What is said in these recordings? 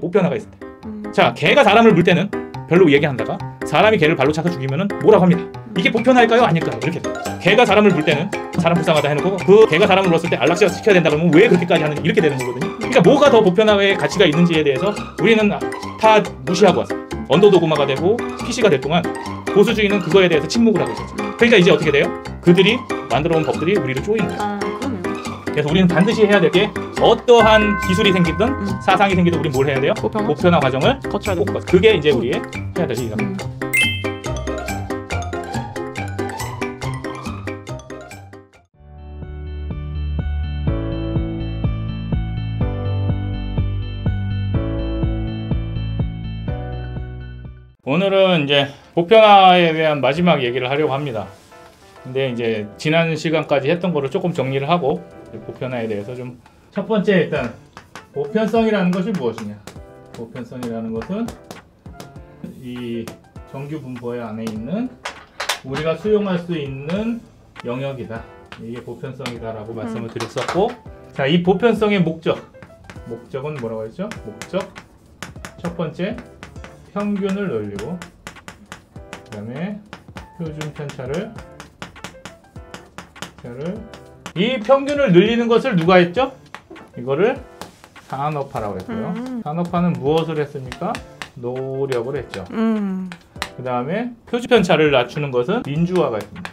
보편화가 있을 때. 자, 개가 사람을 물 때는 별로 얘기한다가 사람이 개를 발로 차서 죽이면은 뭐라고 합니다. 이게 보편화일까요? 아닐까요? 이렇게 돼요. 개가 사람을 물 때는 사람 불쌍하다 해놓고 그 개가 사람을 물었을 때 안락사 시켜야 된다 그러면 왜 그렇게까지 하는지 이렇게 되는 거거든요. 그러니까 뭐가 더 보편화의 가치가 있는지에 대해서 우리는 다 무시하고 왔어요. 언더도그마가 되고 PC가 될 동안 보수주의는 그거에 대해서 침묵을 하고 있었죠. 그러니까 이제 어떻게 돼요? 그들이 만들어온 법들이 우리를 쪼이는 거예요. 그래서 우리는 반드시 해야 될 게 어떠한 기술이 생기든 사상이 생기든 우리는 뭘 해야 돼요? 보편화 과정을 거쳐야 돼. 그게 이제 우리의 해야 될 일입니다. 오늘은 이제 보편화에 대한 마지막 얘기를 하려고 합니다. 근데 이제 지난 시간까지 했던 거를 조금 정리를 하고 보편화에 대해서 좀 첫 번째 일단 보편성이라는 것이 무엇이냐? 보편성이라는 것은 이 정규 분포의 안에 있는 우리가 수용할 수 있는 영역이다. 이게 보편성이다라고 말씀을 드렸었고, 자, 이 보편성의 목적은 뭐라고 했죠? 목적 첫 번째 평균을 늘리고 그 다음에 표준 편차를 이 평균을 늘리는 것을 누가 했죠? 이거를 산업화라고 했고요. 산업화는 무엇을 했습니까? 노력을 했죠. 그 다음에 표준 편차를 낮추는 것은 민주화가 있습니다.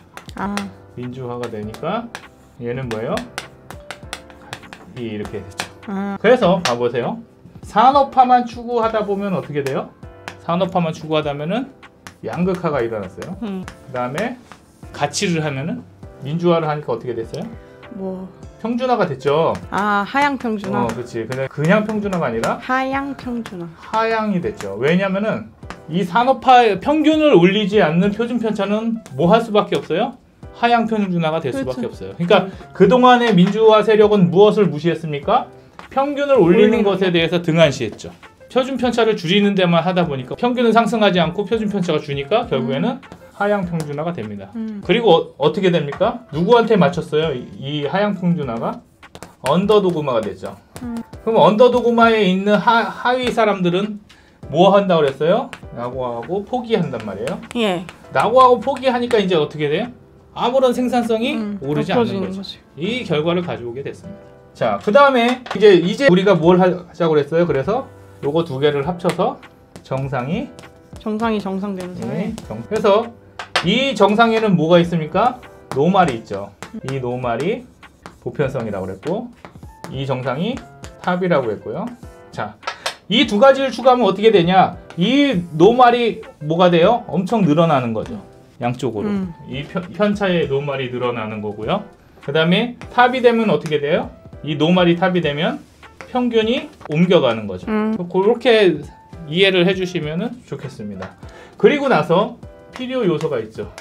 민주화가 되니까 얘는 뭐예요? 이렇게 됐죠. 그래서 봐보세요. 산업화만 추구하다 보면 어떻게 돼요? 산업화만 추구하다면은 양극화가 일어났어요. 그 다음에 가치를 하면은 민주화를 하니까 어떻게 됐어요? 평준화가 됐죠. 하향 평준화. 그렇지. 근데 그냥 평준화가 아니라 하향 평준화. 하향이 됐죠. 왜냐면은 이 산업화 평균을 올리지 않는 표준 편차는 뭐 할 수밖에 없어요? 하향 평준화가 될 수밖에 없어요. 그러니까 그동안의 민주화 세력은 무엇을 무시했습니까? 평균을 올리는 것에 대해서 등한시했죠. 표준 편차를 줄이는 데만 하다 보니까 평균은 상승하지 않고 표준 편차가 주니까 결국에는 하향 평준화가 됩니다. 그리고 어떻게 됩니까? 누구한테 맞췄어요? 이 하향 평준화가 언더도그마가 됐죠. 그럼 언더도그마에 있는 하위 사람들은 뭐 한다고 그랬어요? 라고 하고 포기한단 말이에요. 예. 라고 하고 포기하니까 이제 어떻게 돼요? 아무런 생산성이 오르지 않는 거죠. 이 결과를 가져오게 됐습니다. 자, 그 다음에 이제 우리가 뭘 하자고 그랬어요? 그래서 요거 두 개를 합쳐서 정상이 정상되는 사회. 그래서 이 정상에는 뭐가 있습니까? 노말이 있죠. 이 노말이 보편성이라고 그랬고 이 정상이 탑이라고 했고요. 자, 이 두 가지를 추가하면 어떻게 되냐? 이 노말이 뭐가 돼요? 엄청 늘어나는 거죠. 양쪽으로. 이 편차의 노말이 늘어나는 거고요. 그 다음에 탑이 되면 어떻게 돼요? 이 노말이 탑이 되면 평균이 옮겨가는 거죠. 그렇게 이해를 해주시면 좋겠습니다. 그리고 나서 필요 요소가 있죠.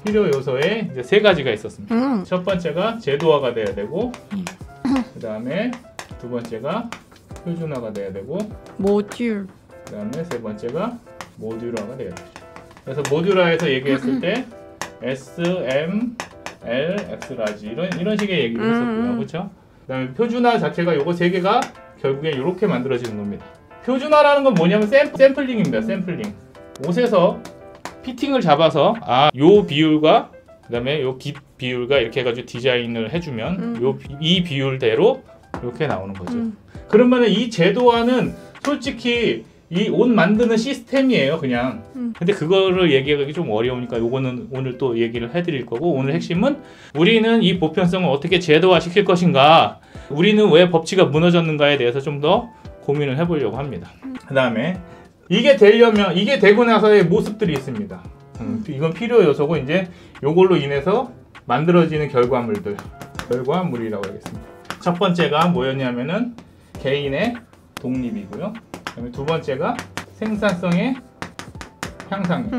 필요 요소에 이제 세 가지가 있었습니다. 첫 번째가 제도화가 돼야 되고, 그 다음에 두 번째가 표준화가 돼야 되고, 모듈. 그 다음에 세 번째가 모듈화가 돼야 되죠. 그래서 모듈화에서 얘기했을 때 S, M, L, X 라지 이런 식의 얘기를 했었고요, 그렇죠? 그다음에 표준화 자체가 요거 세 개가 결국에 이렇게 만들어지는 겁니다. 표준화라는 건 뭐냐면 샘플링입니다. 샘플링. 옷에서 피팅을 잡아서 요 비율과 그다음에 요 깃 비율과 이렇게 해가지고 디자인을 해주면 이 비율대로 이렇게 나오는 거죠. 그러면은 이 제도화는 솔직히 이 옷 만드는 시스템이에요, 그냥. 근데 그거를 얘기하기 좀 어려우니까 요거는 오늘 또 얘기를 해드릴 거고, 오늘 핵심은 우리는 이 보편성을 어떻게 제도화 시킬 것인가, 우리는 왜 법치가 무너졌는가에 대해서 좀 더 고민을 해보려고 합니다. 그 다음에 이게 되고 나서의 모습들이 있습니다. 이건 필요 요소고, 이제 요걸로 인해서 만들어지는 결과물이라고 하겠습니다. 첫 번째가 뭐였냐면은 개인의 독립이고요. 그다음에 두 번째가 생산성의 향상.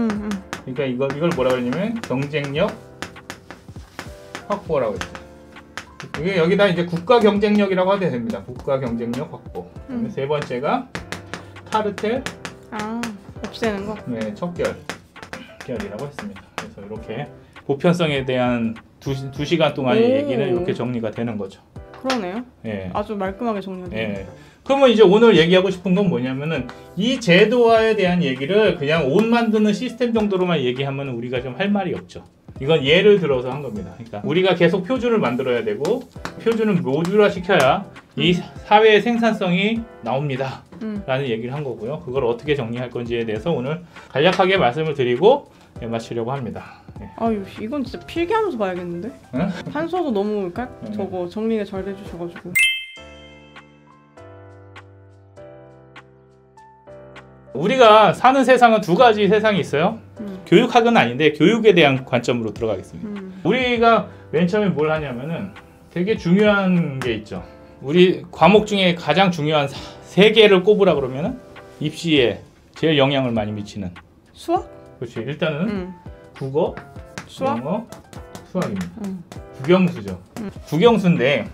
그러니까 이걸 뭐라고 하냐면 경쟁력 확보라고 했어요. 이게 여기다 이제 국가 경쟁력이라고 하게 됩니다. 국가 경쟁력 확보. 그다음에 세 번째가 카르텔. 없애는 거. 네, 척결이라고 했습니다. 그래서 이렇게 보편성에 대한 두 시간 동안의 얘기는 이렇게 정리가 되는 거죠. 그러네요. 예. 아주 말끔하게 정리가 돼요. 예. 그러면 이제 오늘 얘기하고 싶은 건 뭐냐면은 이 제도화에 대한 얘기를 그냥 옷 만드는 시스템 정도로만 얘기하면 우리가 좀 할 말이 없죠. 이건 예를 들어서 한 겁니다. 그러니까 우리가 계속 표준을 만들어야 되고 표준은 모듈화 시켜야 이 사회의 생산성이 나옵니다. 라는 얘기를 한 거고요. 그걸 어떻게 정리할 건지에 대해서 오늘 간략하게 말씀을 드리고 마치려고 합니다. 네. 아유, 이건 진짜 필기하면서 봐야겠는데? 응? 판서도 너무 응. 저거 정리가 잘 해주셔가지고. 우리가 사는 세상은 두 가지 세상이 있어요. 교육학은 아닌데 교육에 대한 관점으로 들어가겠습니다. 우리가 맨 처음에 뭘 하냐면은 되게 중요한 게 있죠. 우리 과목 중에 가장 중요한 세 개를 꼽으라 그러면은 입시에 제일 영향을 많이 미치는 수학? 그렇지. 일단은 국어, 수학? 영어, 수학입니다. 국영수죠. 국영수인데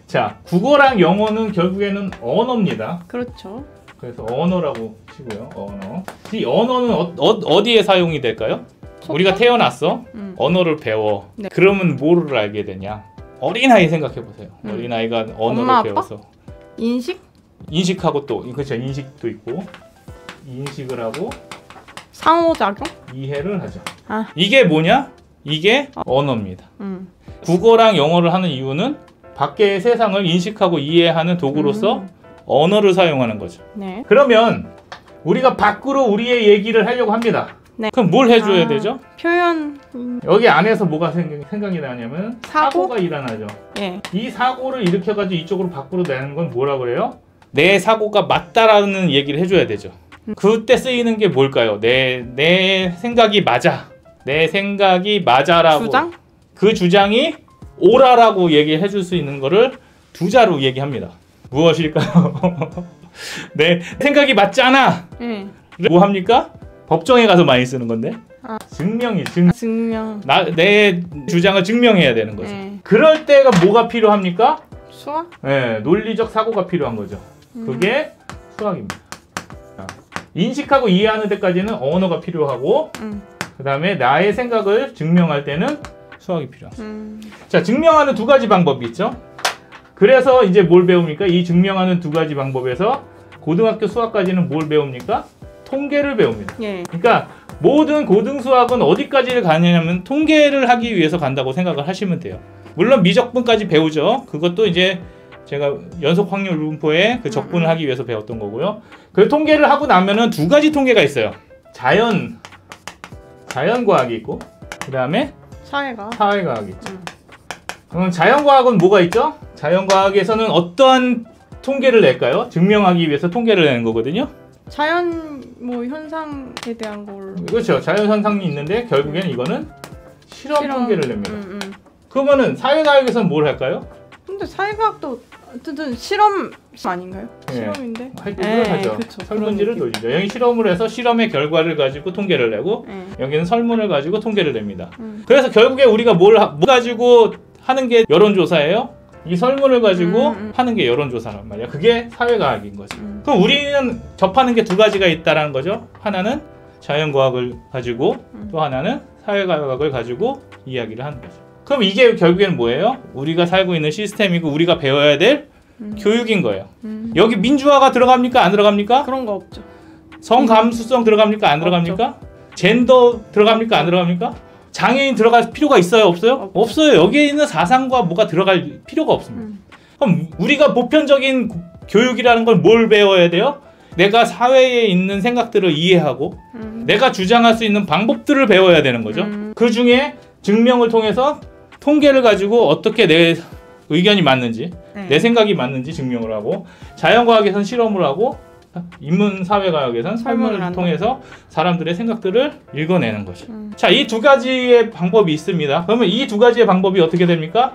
자, 국어랑 영어는 결국에는 언어입니다. 그렇죠. 그래서 언어라고 치고요. 언어. 이 언어는 어디에 사용이 될까요? 우리가 태어났어. 언어를 배워. 네. 그러면 뭐를 알게 되냐? 어린아이 생각해 보세요. 어린아이가 언어를 엄마, 아빠? 배워서 인식? 인식하고 또 그렇죠. 인식도 있고 인식을 하고 상호작용? 이해를 하죠. 아. 이게 뭐냐? 이게 언어입니다. 음. 국어랑 영어를 하는 이유는 밖의 세상을 인식하고 이해하는 도구로서 언어를 사용하는 거죠. 네. 그러면 우리가 밖으로 우리의 얘기를 하려고 합니다. 네. 그럼 뭘 해줘야 되죠? 표현. 여기 안에서 뭐가 생각이 나냐면 사고? 사고가 일어나죠. 예. 이 사고를 일으켜가지고 이쪽으로 밖으로 내는 건 뭐라 그래요? 내 사고가 맞다라는 얘기를 해줘야 되죠. 그때 쓰이는 게 뭘까요? 내 생각이 맞아. 내 생각이 맞아라고. 주장? 그 주장이 옳아라고 얘기해 줄 수 있는 거를 두 자로 얘기합니다. 무엇일까요? 내 생각이 맞잖아. 예. 뭐 합니까? 법정에 가서 많이 쓰는 건데. 아. 증명. 내 주장을 증명해야 되는 거죠. 예. 그럴 때가 뭐가 필요합니까? 수학? 네, 논리적 사고가 필요한 거죠. 그게 수학입니다. 자, 인식하고 이해하는 데까지는 언어가 필요하고 그 다음에 나의 생각을 증명할 때는 수학이 필요합니다. 자, 증명하는 두 가지 방법이 있죠. 그래서 이제 뭘 배웁니까? 이 증명하는 두 가지 방법에서 고등학교 수학까지는 뭘 배웁니까? 통계를 배웁니다. 예. 그러니까 모든 고등수학은 어디까지를 가느냐면 통계를 하기 위해서 간다고 생각을 하시면 돼요. 물론 미적분까지 배우죠. 그것도 이제 제가 연속 확률 분포에 그 적분을 하기 위해서 배웠던 거고요. 그 통계를 하고 나면은 두 가지 통계가 있어요. 자연과학이 있고 그 다음에 사회과학이 있죠. 그럼 자연과학은 뭐가 있죠? 자연과학에서는 어떠한 통계를 낼까요? 증명하기 위해서 통계를 내는 거거든요. 자연 뭐 현상에 대한 걸. 그렇죠. 자연 현상이 있는데 결국엔 이거는 실험 통계를 냅니다. 그러면은 사회과학에서는 뭘 할까요? 근데 사회과학도 어쨌든 실험 아닌가요? 예. 실험인데. 그걸 하죠. 그쵸, 설문지를 돌리죠. 여기 실험을 해서 실험의 결과를 가지고 통계를 내고 여기는 설문을 가지고 통계를 냅니다. 그래서 결국에 우리가 뭘 가지고 하는 게 여론조사예요? 이 설문을 가지고 하는 게 여론조사란 말이야. 그게 사회과학인 거죠. 그럼 우리는 접하는 게 두 가지가 있다라는 거죠. 하나는 자연과학을 가지고 또 하나는 사회과학을 가지고 이야기를 하는 거죠. 그럼 이게 결국에는 뭐예요? 우리가 살고 있는 시스템이고 우리가 배워야 될 교육인 거예요. 여기 민주화가 들어갑니까? 안 들어갑니까? 그런 거 없죠. 성감수성 들어갑니까? 안 들어갑니까? 젠더 들어갑니까? 안 들어갑니까? 장애인 들어갈 필요가 있어요? 없어요? 없어요. 여기에 있는 사상과 뭐가 들어갈 필요가 없습니다. 그럼 우리가 보편적인 교육이라는 걸 뭘 배워야 돼요? 내가 사회에 있는 생각들을 이해하고 내가 주장할 수 있는 방법들을 배워야 되는 거죠. 그 중에 증명을 통해서 통계를 가지고 어떻게 내 의견이 맞는지 내 생각이 맞는지 증명을 하고 자연과학에선 실험을 하고 인문사회과학에선 설문을 통해서 사람들의 생각들을 읽어내는 거죠. 자, 이 두 가지의 방법이 있습니다. 그러면 이 두 가지의 방법이 어떻게 됩니까?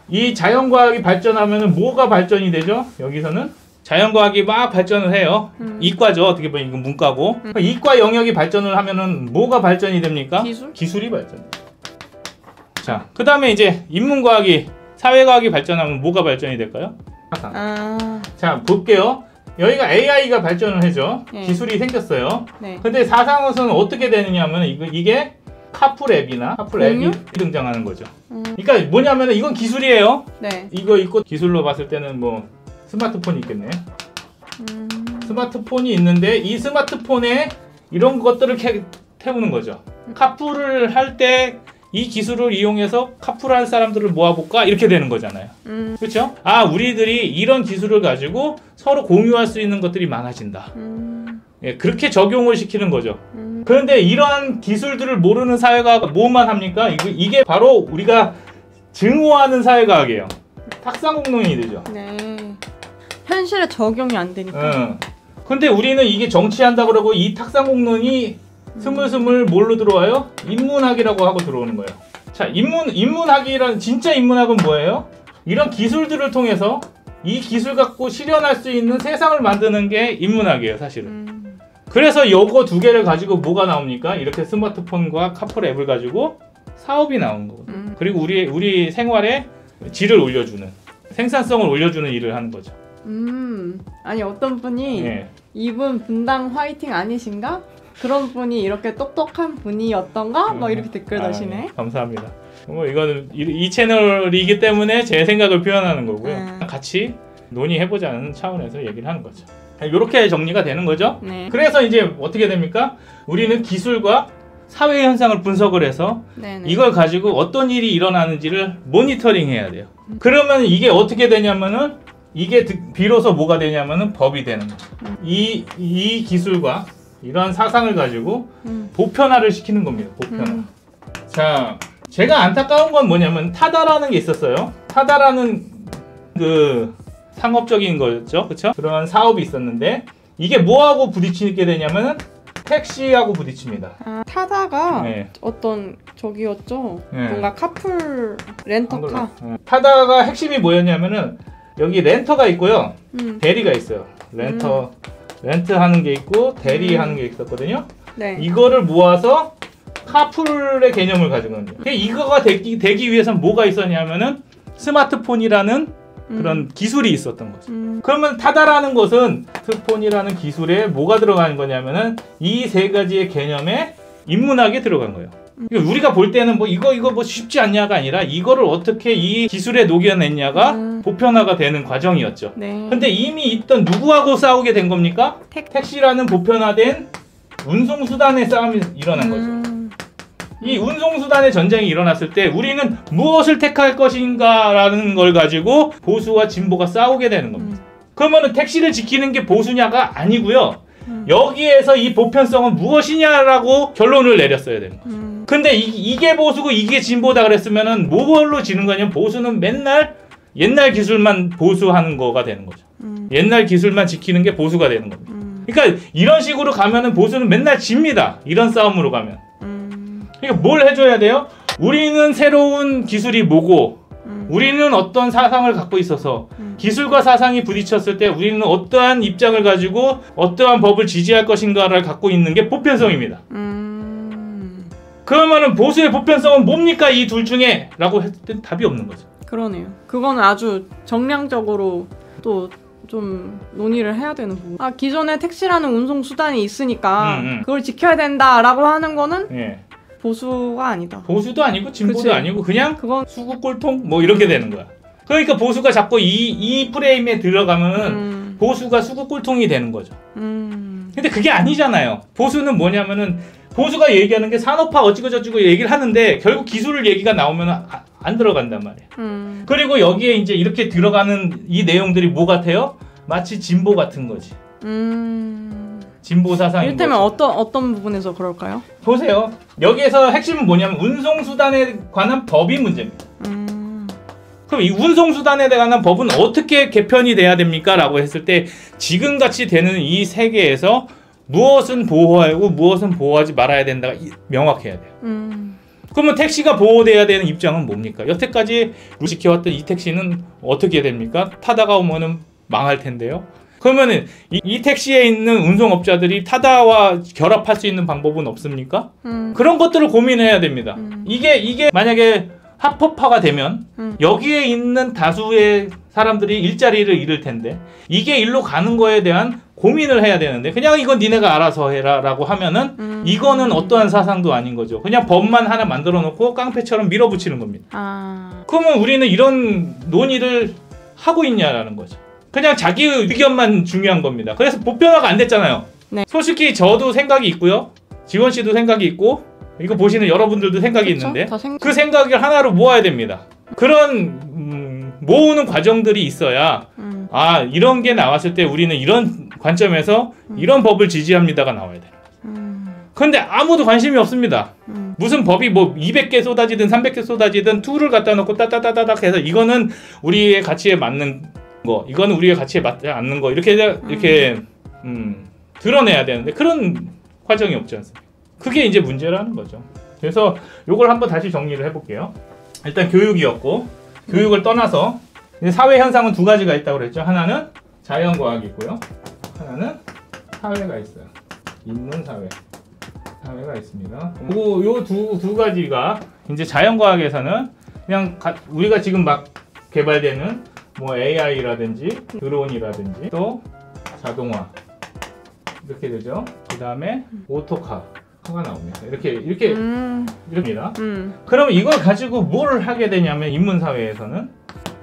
이 자연과학이 발전하면 뭐가 발전이 되죠? 여기서는 자연과학이 막 발전을 해요. 이과죠. 어떻게 보면 이건 문과고. 이과 영역이 발전을 하면은 뭐가 발전이 됩니까? 기술이 발전돼요. 자, 그 다음에 이제 인문과학이 사회과학이 발전하면 뭐가 발전이 될까요? 자, 볼게요. 여기가 AI가 발전을 해죠. 기술이 생겼어요. 근데 사상으로서는 어떻게 되느냐 하면 이게 카풀 앱이 등장하는 거죠. 그러니까 뭐냐면 이건 기술이에요. 이거 있고 기술로 봤을 때는 뭐 스마트폰이 있겠네. 스마트폰이 있는데 이 스마트폰에 이런 것들을 태우는 거죠. 카풀을 할 때 이 기술을 이용해서 카풀할 사람들을 모아볼까? 이렇게 되는 거잖아요. 그렇죠? 아, 우리들이 이런 기술을 가지고 서로 공유할 수 있는 것들이 많아진다. 예, 그렇게 적용을 시키는 거죠. 그런데 이러한 기술들을 모르는 사회과학 뭐만 합니까? 이게 바로 우리가 증오하는 사회과학이에요. 탁상공론이 되죠. 네. 현실에 적용이 안 되니까. 근데 우리는 이게 정치한다 그러고 이 탁상공론이 스물스물 뭘로 들어와요? 인문학이라고 하고 들어오는 거예요. 자, 인문학이란 진짜 인문학은 뭐예요? 이런 기술들을 통해서 이 기술 갖고 실현할 수 있는 세상을 만드는 게 인문학이에요, 사실은. 그래서 요거 두 개를 가지고 뭐가 나옵니까? 이렇게 스마트폰과 카풀 앱을 가지고 사업이 나오는 거거든요. 그리고 우리 생활에 질을 올려주는, 생산성을 올려주는 일을 하는 거죠. 아니 어떤 분이 예. 이분 분당 화이팅 아니신가? 그런 분이 이렇게 똑똑한 분이었던가? 뭐 이렇게 댓글 다시네. 예. 감사합니다. 뭐 이거는 이 채널이기 때문에 제 생각을 표현하는 거고요. 같이 논의해보자는 차원에서 얘기를 하는 거죠. 이렇게 정리가 되는 거죠. 네. 그래서 이제 어떻게 됩니까? 우리는 기술과 사회 현상을 분석을 해서 네네. 이걸 가지고 어떤 일이 일어나는지를 모니터링 해야 돼요. 그러면 이게 어떻게 되냐면은 이게 비로소 뭐가 되냐면은 법이 되는 거죠. 이 기술과 이러한 사상을 가지고 보편화를 시키는 겁니다. 보편화. 자, 제가 안타까운 건 뭐냐면 타다라는 게 있었어요. 타다라는 그 상업적인 거였죠. 그렇죠? 그런 사업이 있었는데 이게 뭐하고 부딪히게 되냐면은 택시하고 부딪힙니다. 아, 타다가 네. 어떤 저기였죠? 네. 뭔가 카풀 렌터카. 타다가 핵심이 뭐였냐면은 여기 렌터가 있고요. 대리가 있어요. 렌트하는 게 있고 대리하는 게 있었거든요. 네. 이거를 모아서 카풀의 개념을 가지고 있는 거예요. 이거가 되기 위해서는 뭐가 있었냐면은 스마트폰이라는 그런 기술이 있었던 거죠. 그러면 타다라는 것은 스마트폰이라는 기술에 뭐가 들어가는 거냐면은 이 세 가지의 개념에 인문학이 들어간 거예요. 우리가 볼 때는 뭐 이거 뭐 쉽지 않냐가 아니라 이거를 어떻게 이 기술에 녹여냈냐가 보편화가 되는 과정이었죠. 네. 근데 이미 있던 누구하고 싸우게 된 겁니까? 택시라는 보편화된 운송수단의 싸움이 일어난 거죠. 이 운송수단의 전쟁이 일어났을 때 우리는 무엇을 택할 것인가라는 걸 가지고 보수와 진보가 싸우게 되는 겁니다. 그러면은 택시를 지키는 게 보수냐가 아니고요. 여기에서 이 보편성은 무엇이냐라고 결론을 내렸어야 되는 거죠. 근데 이게 보수고 이게 진보다 그랬으면은 뭘로 지는 거냐면 보수는 맨날 옛날 기술만 보수하는 거가 되는 거죠. 옛날 기술만 지키는 게 보수가 되는 겁니다. 그러니까 이런 식으로 가면은 보수는 맨날 집니다. 이런 싸움으로 가면. 그러니까 뭘 해줘야 돼요? 우리는 새로운 기술이 뭐고 우리는 어떤 사상을 갖고 있어서 기술과 사상이 부딪혔을 때 우리는 어떠한 입장을 가지고 어떠한 법을 지지할 것인가를 갖고 있는 게 보편성입니다. 그러면은 보수의 보편성은 뭡니까 이 둘 중에? 라고 했을 때 답이 없는 거죠. 그러네요. 그거는 아주 정량적으로 또 좀 논의를 해야 되는 부분. 아, 기존에 택시라는 운송 수단이 있으니까 그걸 지켜야 된다라고 하는 거는 예. 보수가 아니다. 보수도 아니고 진보도 그치. 아니고 그냥 그건 수구꼴통 뭐 이렇게 되는 거야. 그러니까 보수가 자꾸 이 프레임에 들어가면은 보수가 수구꼴통이 되는 거죠. 근데 그게 아니잖아요. 보수는 뭐냐면은 보수가 얘기하는 게 산업화 어찌고저찌고 얘기를 하는데 결국 기술 얘기가 나오면 안 들어간단 말이에요. 그리고 여기에 이제 이렇게 들어가는 이 내용들이 뭐 같아요? 마치 진보 같은 거지. 진보 사상인 이를테면 거지. 어떤 부분에서 그럴까요? 보세요. 여기에서 핵심은 뭐냐면 운송수단에 관한 법이 문제입니다. 그럼 이 운송수단에 관한 법은 어떻게 개편이 돼야 됩니까? 라고 했을 때 지금같이 되는 이 세계에서 무엇은 보호하고 무엇은 보호하지 말아야 된다가 명확해야 돼요. 그러면 택시가 보호돼야 되는 입장은 뭡니까? 여태까지 지켜왔던 이 택시는 어떻게 됩니까? 타다가 오면은 망할 텐데요. 그러면은 이 택시에 있는 운송업자들이 타다와 결합할 수 있는 방법은 없습니까? 그런 것들을 고민해야 됩니다. 이게 만약에 합법화가 되면 여기에 있는 다수의 사람들이 일자리를 잃을 텐데 이게 일로 가는 거에 대한 고민을 해야 되는데 그냥 이건 니네가 알아서 해라 라고 하면은 이거는 어떠한 사상도 아닌 거죠. 그냥 법만 하나 만들어 놓고 깡패처럼 밀어붙이는 겁니다. 그러면 우리는 이런 논의를 하고 있냐라는 거죠. 그냥 자기 의견만 중요한 겁니다. 그래서 보편화가 안 됐잖아요. 네. 솔직히 저도 생각이 있고요. 지원 씨도 생각이 있고 이거 보시는 여러분들도 생각이 그쵸? 있는데 다 그 생각을 하나로 모아야 됩니다. 그런 모으는 과정들이 있어야 아 이런 게 나왔을 때 우리는 이런 관점에서 이런 법을 지지합니다가 나와야 돼요. 근데 아무도 관심이 없습니다. 무슨 법이 뭐 200개 쏟아지든 300개 쏟아지든 툴을 갖다 놓고 따따따따닥 해서 이거는 우리의 가치에 맞는 거, 이거는 우리의 가치에 맞지 않는 거 이렇게 드러내야 되는데 그런 과정이 없지 않습니까? 그게 이제 문제라는 거죠. 그래서 요걸 한번 다시 정리를 해볼게요. 일단 교육이었고 교육을 떠나서 이제 사회 현상은 두 가지가 있다고 그랬죠. 하나는 자연과학이 있고요. 하나는 사회가 있어요. 인문 사회가 있습니다. 요 두 가지가 이제 자연과학에서는 그냥 우리가 지금 막 개발되는 뭐 AI라든지 드론이라든지 또 자동화 이렇게 되죠. 그 다음에 오토카가 나옵니다. 이렇게입니다. 그럼 이걸 가지고 뭘 하게 되냐면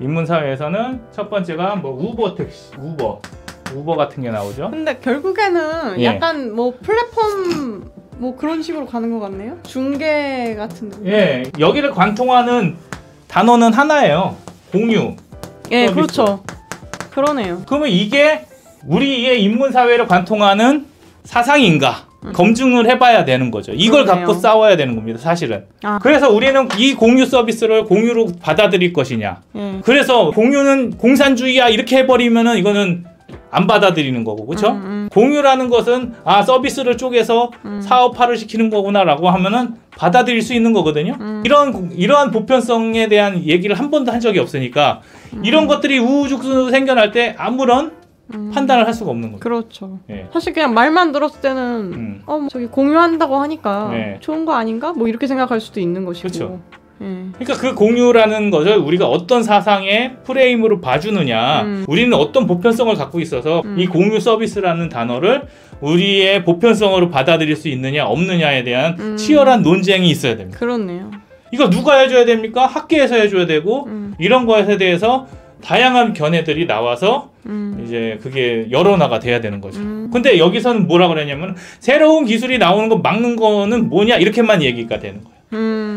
인문사회에서는 첫 번째가 뭐 우버 택시, 우버 같은 게 나오죠. 근데 결국에는 예. 약간 뭐 플랫폼 뭐 그런 식으로 가는 것 같네요. 중개 같은 느낌. 예, 여기를 관통하는 단어는 하나예요. 공유. 예, 서비스. 그렇죠. 그러네요. 그러면 이게 우리의 인문사회를 관통하는 사상인가? 검증을 해봐야 되는 거죠. 이걸 그러네요. 갖고 싸워야 되는 겁니다, 사실은. 아. 그래서 우리는 이 공유 서비스를 공유로 받아들일 것이냐. 예. 그래서 공유는 공산주의야 이렇게 해버리면은 이거는 안 받아들이는 거고, 그렇죠? 공유라는 것은 서비스를 쪼개서 사업화를 시키는 거구나라고 하면은 받아들일 수 있는 거거든요. 이러한 보편성에 대한 얘기를 한 번도 한 적이 없으니까 이런 것들이 우후죽순으로 생겨날 때 아무런 판단을 할 수가 없는 거죠. 그렇죠. 예. 사실 그냥 말만 들었을 때는 뭐 저기 공유한다고 하니까 네. 좋은 거 아닌가? 뭐 이렇게 생각할 수도 있는 것이고. 그렇죠. 예. 그러니까 그 공유라는 것을 우리가 어떤 사상의 프레임으로 봐주느냐, 우리는 어떤 보편성을 갖고 있어서 이 공유 서비스라는 단어를 우리의 보편성으로 받아들일 수 있느냐 없느냐에 대한 치열한 논쟁이 있어야 됩니다. 그렇네요. 이거 누가 해줘야 됩니까? 학계에서 해줘야 되고 이런 것에 대해서 다양한 견해들이 나와서 이제 그게 여론화가 돼야 되는 거죠. 근데 여기서는 뭐라 그러냐면 새로운 기술이 나오는 거 막는 거는 뭐냐 이렇게만 얘기가 되는 거예요.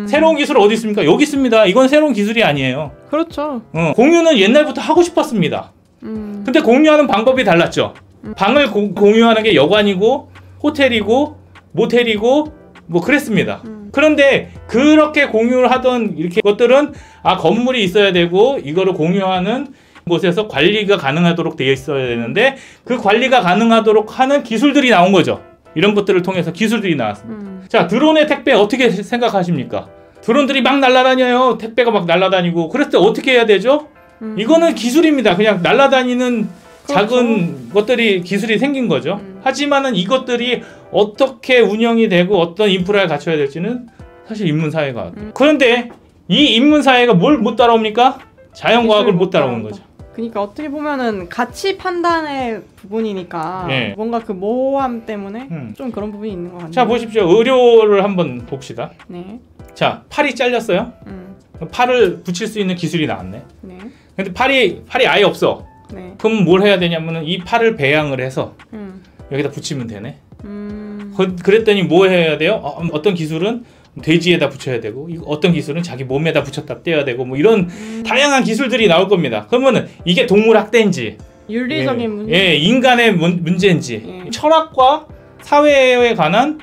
새로운 기술 어디 있습니까? 여기 있습니다. 이건 새로운 기술이 아니에요. 그렇죠. 공유는 옛날부터 하고 싶었습니다. 근데 공유하는 방법이 달랐죠. 방을 공유하는 게 여관이고 호텔이고 모텔이고 뭐 그랬습니다. 그런데 그렇게 공유를 하던 이렇게 것들은 건물이 있어야 되고 이거를 공유하는 곳에서 관리가 가능하도록 되어 있어야 되는데 그 관리가 가능하도록 하는 기술들이 나온 거죠. 이런 것들을 통해서 기술들이 나왔습니다. 자, 드론의 택배 어떻게 생각하십니까? 드론들이 막 날아다녀요. 택배가 막 날아다니고. 그랬을 때 어떻게 해야 되죠? 이거는 기술입니다. 그냥 날아다니는 작은 것들이 기술이 생긴 거죠. 하지만은 이것들이 어떻게 운영이 되고 어떤 인프라를 갖춰야 될지는 사실 인문사회가. 그런데 이 인문사회가 뭘 못 따라옵니까? 자연과학을 못 따라오는 거죠. 그러니까 어떻게 보면은 가치 판단의 부분이니까 네. 뭔가 그 모호함 때문에 좀 그런 부분이 있는 것 같네요. 자, 보십시오. 의료를 한번 봅시다. 네. 자, 팔이 잘렸어요. 팔을 붙일 수 있는 기술이 나왔네. 네. 근데 팔이 아예 없어. 네. 그럼 뭘 해야 되냐면은 이 팔을 배양을 해서 여기다 붙이면 되네. 그랬더니 뭐 해야 돼요? 어떤 기술은 돼지에다 붙여야 되고 어떤 기술은 자기 몸에다 붙였다 떼야 되고 뭐 이런 다양한 기술들이 나올 겁니다. 그러면은 이게 동물 학대인지 윤리적인 문제. 예, 인간의 문제인지 철학과 사회에 관한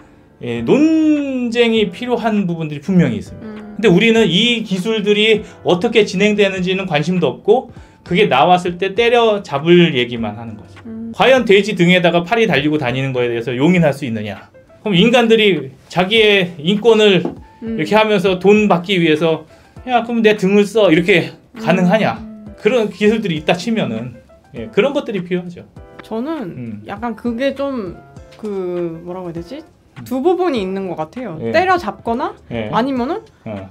논쟁이 필요한 부분들이 분명히 있습니다. 근데 우리는 이 기술들이 어떻게 진행되는지는 관심도 없고 그게 나왔을 때 때려잡을 얘기만 하는 거죠. 과연 돼지 등에다가 팔이 달리고 다니는 거에 대해서 용인할 수 있느냐? 그럼 인간들이 자기의 인권을 이렇게 하면서 돈 받기 위해서 야 그럼 내 등을 써 이렇게 가능하냐? 그런 기술들이 있다 치면은 그런 것들이 필요하죠. 저는 약간 그게 좀 그 뭐라고 해야 되지? 두 부분이 있는 것 같아요. 예. 때려잡거나 아니면은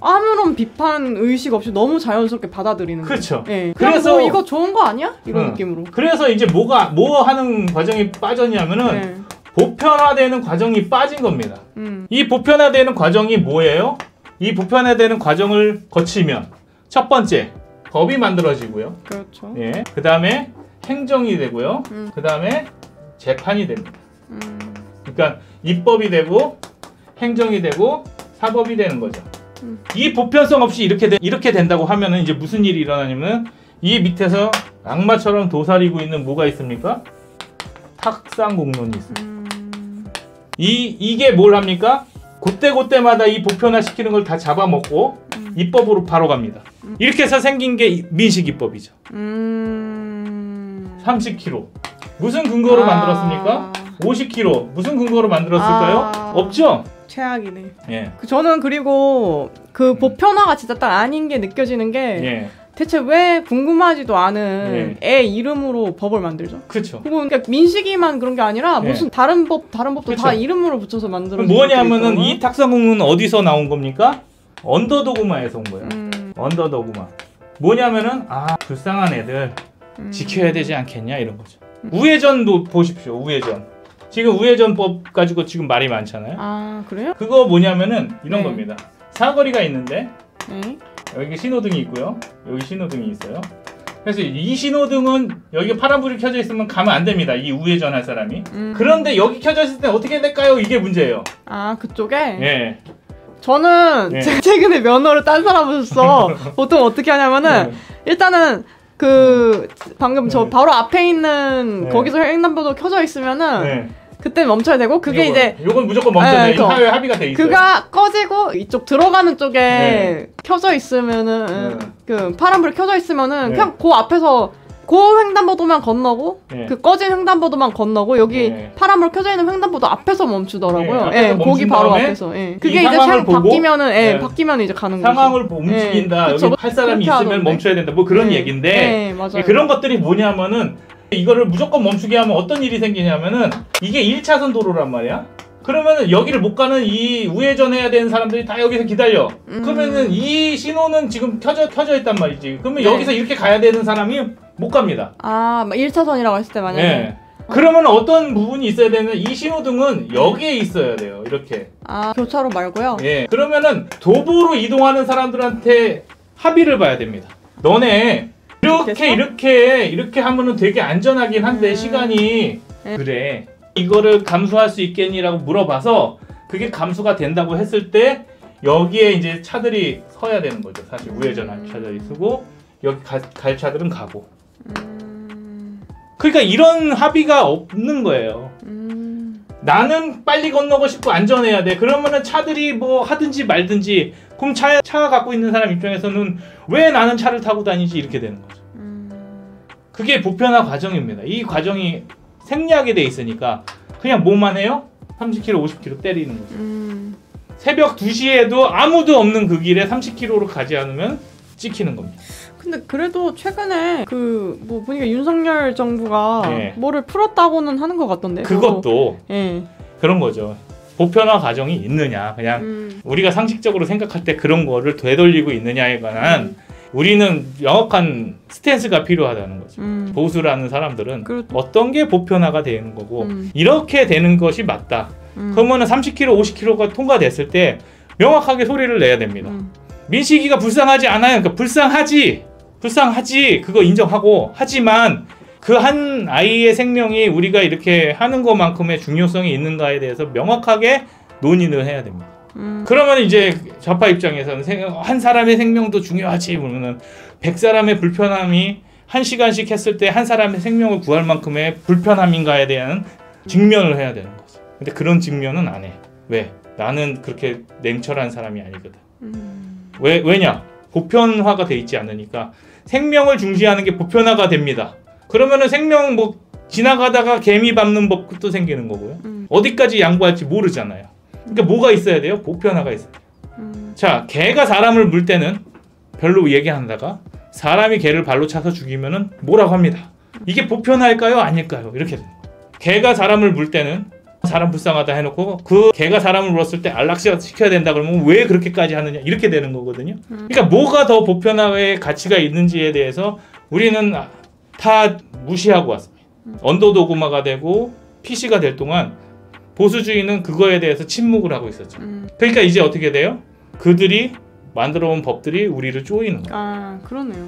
아무런 비판 의식 없이 너무 자연스럽게 받아들이는 거. 그렇죠. 예. 그래서 뭐 이거 좋은 거 아니야? 이런 느낌으로. 그래서 이제 뭐 하는 과정이 빠졌냐면은 보편화되는 과정이 빠진 겁니다. 이 보편화되는 과정이 뭐예요? 이 보편화되는 과정을 거치면 첫 번째 법이 만들어지고요. 그렇죠. 그 다음에 행정이 되고요. 그 다음에 재판이 됩니다. 음. 그러니까 입법이 되고 행정이 되고 사법이 되는 거죠. 이 보편성 없이 이렇게 된다고 하면은 이제 무슨 일이 일어나냐면 이 밑에서 악마처럼 도사리고 있는 뭐가 있습니까? 탁상공론이 있습니다. 이게 뭘 합니까? 그때마다 이 보편화시키는 걸 다 잡아먹고 입법으로 바로 갑니다. 이렇게 해서 생긴 게 민식이법이죠. 30kg. 무슨 근거로 만들었습니까? 50kg. 무슨 근거로 만들었을까요? 없죠? 최악이네. 예. 저는 그리고 그 보편화가 진짜 딱 아닌 게 느껴지는 게 예. 대체 왜 궁금하지도 않은 애 이름으로 법을 만들죠? 그렇죠. 그러니까 민식이만 그런 게 아니라 예. 무슨 다른 법도 그쵸. 다 이름으로 붙여서 만들어진 뭐냐면은 것들이 이 탁상공론은 어디서 나온 겁니까? 언더도그마에서 온 거예요. 언더도그마. 뭐냐면은 불쌍한 애들 지켜야 되지 않겠냐 이런 거죠. 우회전도 보십시오. 우회전. 지금 우회전법 가지고 지금 말이 많잖아요. 아 그래요? 그거 뭐냐면은 이런 네. 겁니다. 사거리가 있는데 네. 여기 신호등이 있고요. 여기 신호등이 있어요. 그래서 이 신호등은 여기 파란불이 켜져 있으면 가면 안 됩니다. 이 우회전 할 사람이. 그런데 여기 켜져 있을 때 어떻게 될까요? 이게 문제예요. 아 그쪽에? 예. 저는 예. 최근에 면허를 딴 사람으로서 보통 어떻게 하냐면은 일단은 그 방금 저 바로 앞에 있는 거기서 횡단보도 켜져 있으면은 그때 멈춰야 되고 그게 이제 요건 무조건 멈춰야 돼. 그거. 사회 합의가 돼 있어요. 그가 꺼지고 이쪽 들어가는 쪽에 켜져 있으면은 그 파란불이 켜져 있으면은 그냥 그 앞에서 그 횡단보도만 건너고 그 꺼진 횡단보도만 건너고 여기 파란불 켜져 있는 횡단보도 앞에서 멈추더라고요. 앞에서 거기 바로 앞에서. 그게 이제 상 바뀌면은 바뀌면 이제 가는 거죠. 상황을 움직인다. 그쵸, 여기 할 사람이 그렇게 있으면 하던데. 멈춰야 된다. 뭐 그런 얘기인데 맞아요. 그런 것들이 뭐냐면은 이거를 무조건 멈추게 하면 어떤 일이 생기냐면은 이게 1차선 도로란 말이야. 그러면은 여기를 못 가는 이 우회전 해야 되는 사람들이 다 여기서 기다려. 그러면은 이 신호는 지금 켜져 있단 말이지. 그러면 여기서 이렇게 가야 되는 사람이 못 갑니다. 1차선이라고 했을 때 만약에. 네. 그러면 어떤 부분이 있어야 되는 이 신호등은 여기에 있어야 돼요. 이렇게. 교차로 말고요. 예. 그러면은 도보로 이동하는 사람들한테 합의를 봐야 됩니다. 너네 이렇게 하면은 되게 안전하긴 한데 시간이 그래. 이거를 감수할 수 있겠니라고 물어봐서 그게 감수가 된다고 했을 때 여기에 이제 차들이 서야 되는 거죠. 사실 우회전할 차들이 서고 여기 갈 차들은 가고. 그러니까 이런 합의가 없는 거예요. 나는 빨리 건너고 싶고 안전해야 돼. 그러면은 차들이 뭐 하든지 말든지 그럼 차 갖고 있는 사람 입장에서는 왜 나는 차를 타고 다니지 이렇게 되는 거죠. 그게 보편화 과정입니다. 이 과정이 생략이 돼 있으니까 그냥 뭐만 해요? 30km, 50km 때리는 거죠. 새벽 2시에도 아무도 없는 그 길에 30km로 가지 않으면 찍히는 겁니다. 근데 그래도 최근에 뭐 보니까 윤석열 정부가 뭐를 풀었다고는 하는 것 같던데. 그것도 그런 거죠. 보편화 과정이 있느냐. 그냥 우리가 상식적으로 생각할 때 그런 거를 되돌리고 있느냐에 관한 우리는 명확한 스탠스가 필요하다는 거죠. 보수라는 사람들은 어떤 게 보편화가 되는 거고 이렇게 되는 것이 맞다. 그러면 30km, 50km가 통과됐을 때 명확하게 소리를 내야 됩니다. 민식이가 불쌍하지 않아요. 그러니까 불쌍하지. 그거 인정하고 하지만 그 한 아이의 생명이 우리가 이렇게 하는 것만큼의 중요성이 있는가에 대해서 명확하게 논의를 해야 됩니다. 그러면 이제 좌파 입장에서는 한 사람의 생명도 중요하지 그러면은 100사람의 불편함이 1시간씩 했을 때 한 사람의 생명을 구할 만큼의 불편함인가에 대한 직면을 해야 되는 거죠. 근데 그런 직면은 안 해. 왜? 나는 그렇게 냉철한 사람이 아니거든. 왜냐? 보편화가 돼 있지 않으니까 생명을 중시하는 게 보편화가 됩니다. 그러면은 생명 뭐 지나가다가 개미 밟는 법도 생기는 거고요. 어디까지 양보할지 모르잖아요. 그러니까 뭐가 있어야 돼요? 보편화가 있어야 돼요. 자, 개가 사람을 물 때는 별로 얘기한다가 사람이 개를 발로 차서 죽이면은 뭐라고 합니다. 이게 보편화일까요? 아닐까요? 이렇게 됩니다. 개가 사람을 물 때는 사람 불쌍하다 해놓고 그 개가 사람을 물었을 때 안락사 시켜야 된다 그러면 왜 그렇게까지 하느냐 이렇게 되는 거거든요. 그러니까 뭐가 더 보편화의 가치가 있는지에 대해서 우리는 다 무시하고 왔습니다. 언더도그마가 되고 PC가 될 동안 보수주의는 그거에 대해서 침묵을 하고 있었죠. 그러니까 이제 어떻게 돼요? 그들이 만들어온 법들이 우리를 쪼이는 거예요. 그러네요.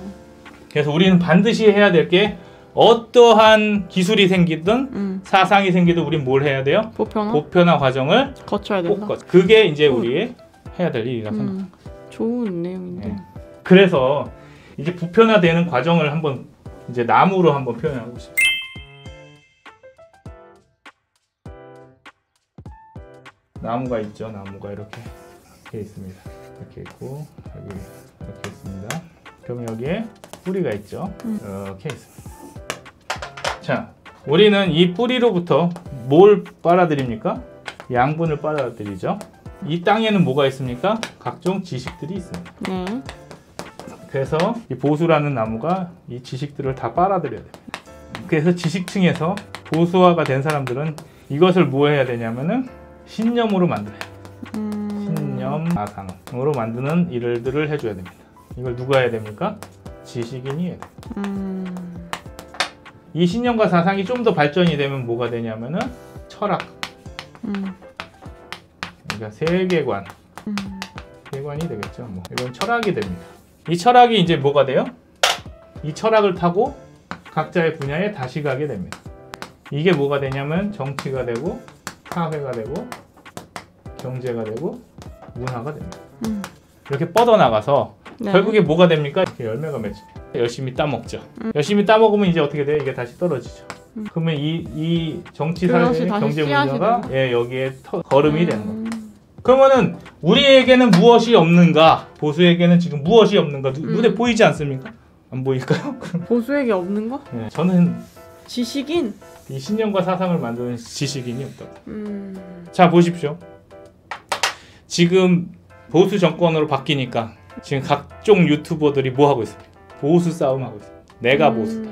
그래서 우리는 반드시 해야 될 게 어떠한 기술이 생기든 사상이 생기든 우린 뭘 해야 돼요? 보편화 과정을 거쳐야 된다. 그게 이제 우리의 해야 될 일이라 생각합니다. 좋은 내용인데. 그래서 이제 보편화되는 과정을 한번 이제 나무로 한번 표현하고 싶습니다. 나무가 있죠. 나무가 이렇게 있습니다. 이렇게 있고 여기 이렇게 있습니다. 그럼 여기에 뿌리가 있죠. 이렇게 있습니다. 자, 우리는 이 뿌리로부터 뭘 빨아들입니까? 양분을 빨아들이죠. 이 땅에는 뭐가 있습니까? 각종 지식들이 있습니다. 그래서 이 보수라는 나무가 이 지식들을 다 빨아들여야 됩니다. 그래서 지식층에서 보수화가 된 사람들은 이것을 뭐 해야 되냐면은 신념으로 만들어야 됩니다. 신념, 사상으로 만드는 일들을 해줘야 됩니다. 이걸 누가 해야 됩니까? 지식인이 해야 됩니다. 이 신념과 사상이 좀 더 발전이 되면 뭐가 되냐면은 철학, 그러니까 세계관, 세계관이 되겠죠. 뭐 이건 철학이 됩니다. 이 철학이 이제 뭐가 돼요? 이 철학을 타고 각자의 분야에 다시 가게 됩니다. 이게 뭐가 되냐면 정치가 되고 사회가 되고 경제가 되고 문화가 됩니다. 이렇게 뻗어나가서 결국에 뭐가 됩니까? 이렇게 열매가 맺힙니다. 열심히 따먹죠. 열심히 따먹으면 이제 어떻게 돼요? 이게 다시 떨어지죠. 그러면 이 정치, 사회, 경제 문화가 여기에 걸음이 되는 겁니다. 그러면은 우리에게는 무엇이 없는가? 보수에게는 지금 무엇이 없는가? 눈에 보이지 않습니까? 안 보일까요? 보수에게 없는 거? 네, 저는 지식인? 이 신념과 사상을 만드는 지식인이 없다고. 자, 보십시오. 지금 보수 정권으로 바뀌니까 지금 각종 유튜버들이 뭐 하고 있습니까? 보수 싸움 하고 있습니다. 내가 보수다.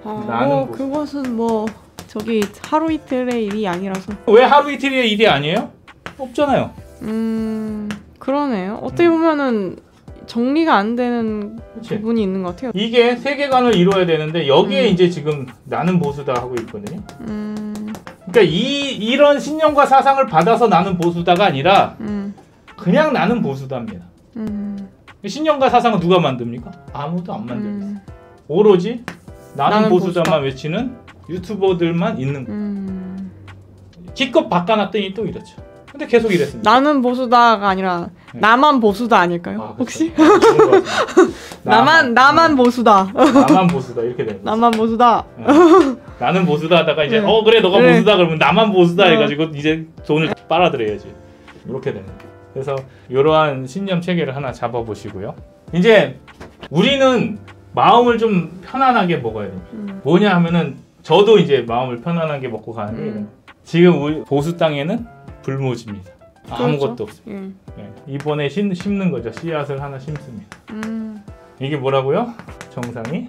나는 보수. 그것은 뭐 저기 하루 이틀의 일이 아니라서. 왜 하루 이틀의 일이 아니에요? 없잖아요. 그러네요. 어떻게 보면은 정리가 안 되는 부분이 있는 것 같아요. 이게 세계관을 이루어야 되는데 여기에 이제 지금 나는 보수다 하고 있거든요. 그러니까 이런 신념과 사상을 받아서 나는 보수다가 아니라 그냥 나는 보수다입니다. 신념과 사상은 누가 만듭니까? 아무도 안 만듭니다. 오로지 나는 보수다만 외치는 유튜버들만 있는 거예요. 기껏 바꿔놨더니 또 이렇죠. 근데 계속 이랬습니다. 나는 보수다가 아니라 나만 보수다 아닐까요? 혹시? 나만 보수다. 나만 보수다 이렇게 되는 거죠. 나만 보수다. 나는 보수다 하다가 이제 그래 너가 보수다 그러면 나만 보수다 해가지고 이제 돈을 빨아들여야지. 이렇게 되는 거예요. 그래서 이러한 신념 체계를 하나 잡아보시고요. 이제 우리는 마음을 좀 편안하게 먹어야 됩니다. 뭐냐 하면은 저도 이제 마음을 편안하게 먹고 가는데 지금 우리 보수 땅에는 불모지입니다. 아무것도 없습니다. 이번에 심는 거죠. 씨앗을 하나 심습니다. 이게 뭐라고요? 정상이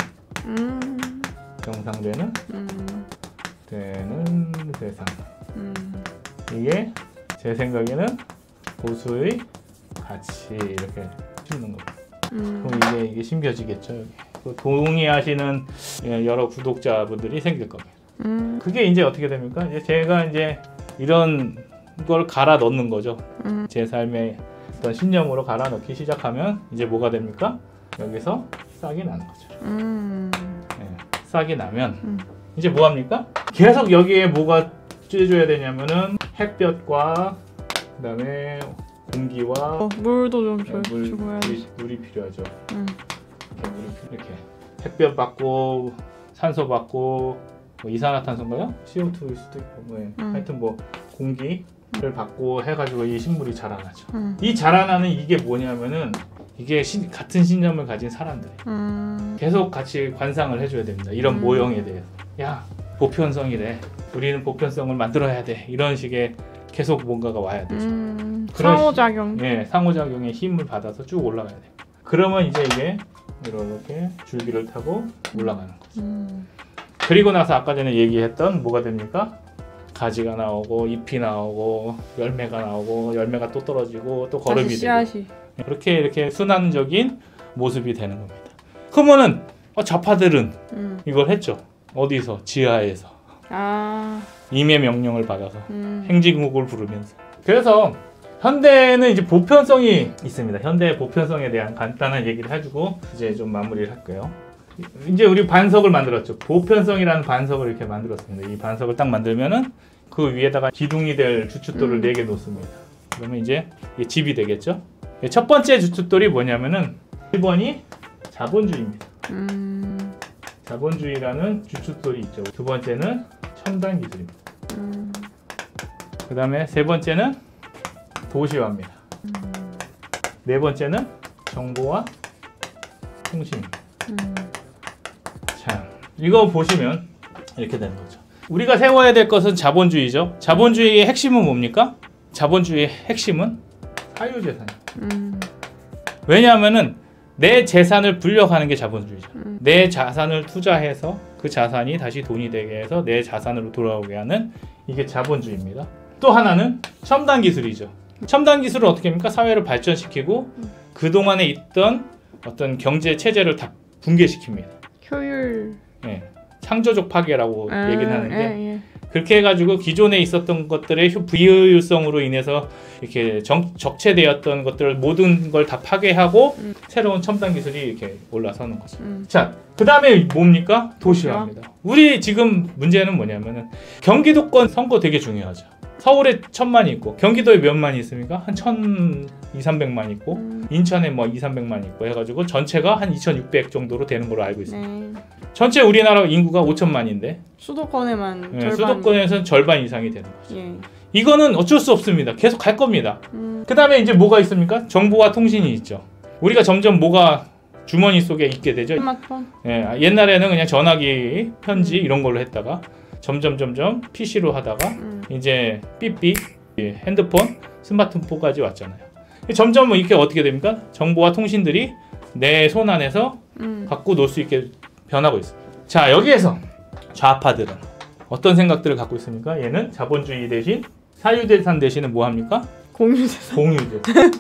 정상되는 세상. 이게 제 생각에는 보수의 가치 이렇게 심는 겁니다. 그럼 이게 심겨지겠죠. 여기. 동의하시는 여러 구독자분들이 생길 겁니다. 그게 이제 어떻게 됩니까? 이제 제가 이제 이런 걸 갈아 넣는 거죠. 제 삶의 어떤 신념으로 갈아 넣기 시작하면 이제 뭐가 됩니까? 여기서 싹이 나는 거죠. 싹이 나면 이제 뭐 합니까? 계속 여기에 뭐가 쬐줘야 되냐면은 햇볕과 그다음에 공기와 물도 좀 주고 해야지. 물이 필요하죠. 이렇게 햇볕 받고 산소 받고 뭐 이산화탄소인가요? CO2일 수도 있고 하여튼 뭐 공기를 받고 해가지고 이 식물이 자라나죠. 이 자라나는 이게 뭐냐면은 이게 같은 신념을 가진 사람들이 계속 같이 관상을 해줘야 됩니다. 이런 모형에 대해서 야 보편성이래. 우리는 보편성을 만들어야 돼. 이런 식의 계속 뭔가가 와야 되죠. 상호작용. 상호작용의 힘을 받아서 쭉 올라가야 돼요. 그러면 이제 이게 이렇게 줄기를 타고 올라가는 거죠. 그리고 나서 아까 전에 얘기했던 뭐가 됩니까? 가지가 나오고 잎이 나오고 열매가 나오고 열매가 또 떨어지고 또 거름이 되고 이렇게 순환적인 모습이 되는 겁니다. 그러면은 좌파들은 이걸 했죠. 어디서? 지하에서. 임의 명령을 받아서 행진곡을 부르면서. 그래서 현대는 이제 보편성이 있습니다. 현대의 보편성에 대한 간단한 얘기를 해주고 이제 좀 마무리를 할게요. 이제 우리 반석을 만들었죠. 보편성이라는 반석을 이렇게 만들었습니다. 이 반석을 딱 만들면은 그 위에다가 기둥이 될 주춧돌을 4개 놓습니다. 그러면 이제 이게 집이 되겠죠. 첫 번째 주춧돌이 뭐냐면은 1번이 자본주의입니다. 자본주의라는 주춧돌이 있죠. 두 번째는 첨단 기술입니다. 그 다음에 세 번째는 도시화입니다. 네 번째는 정보와 통신입니다. 자, 이거 보시면 이렇게 되는 거죠. 우리가 세워야 될 것은 자본주의죠. 자본주의의 핵심은 뭡니까? 자본주의의 핵심은 사유재산입니다. 왜냐하면은 내 재산을 불려가는 게 자본주의죠. 내 자산을 투자해서 그 자산이 다시 돈이 되게 해서 내 자산으로 돌아오게 하는 이게 자본주의입니다. 또 하나는 첨단 기술이죠. 첨단 기술은 어떻게 합니까? 사회를 발전시키고 그동안에 있던 어떤 경제 체제를 다 붕괴시킵니다. 효율. 예, 창조적 파괴라고 얘기는 하는데 그렇게 해가지고 기존에 있었던 것들의 비효율성으로 인해서 이렇게 적체되었던 것들 모든 걸 다 파괴하고 새로운 첨단 기술이 이렇게 올라서는 거죠. 자, 그 다음에 뭡니까? 도시화입니다. 우리 지금 문제는 뭐냐면은 경기도권 선거 되게 중요하죠. 서울에 1000만이 있고 경기도에 몇만이 있습니까? 한 1200~300만 있고 인천에 뭐 200~300만 있고 해가지고 전체가 한 2600 정도로 되는 걸로 알고 있습니다. 전체 우리나라 인구가 5천만인데 수도권에만 절반. 수도권에서는 절반 이상이 되는 거죠. 예. 이거는 어쩔 수 없습니다. 계속 갈 겁니다. 그 다음에 이제 뭐가 있습니까? 정보와 통신이 있죠. 우리가 점점 뭐가 주머니 속에 있게 되죠. 스마트폰. 예, 옛날에는 그냥 전화기, 편지 이런 걸로 했다가 점점 PC로 하다가 이제 삐삐, 핸드폰, 스마트폰까지 왔잖아요. 점점 이렇게 어떻게 됩니까? 정보와 통신들이 내 손 안에서 갖고 놀 수 있게 변하고 있습니다. 자, 여기에서 좌파들은 어떤 생각들을 갖고 있습니까? 얘는 자본주의 대신 사유재산 대신에 뭐 합니까? 공유재산. 공유재산.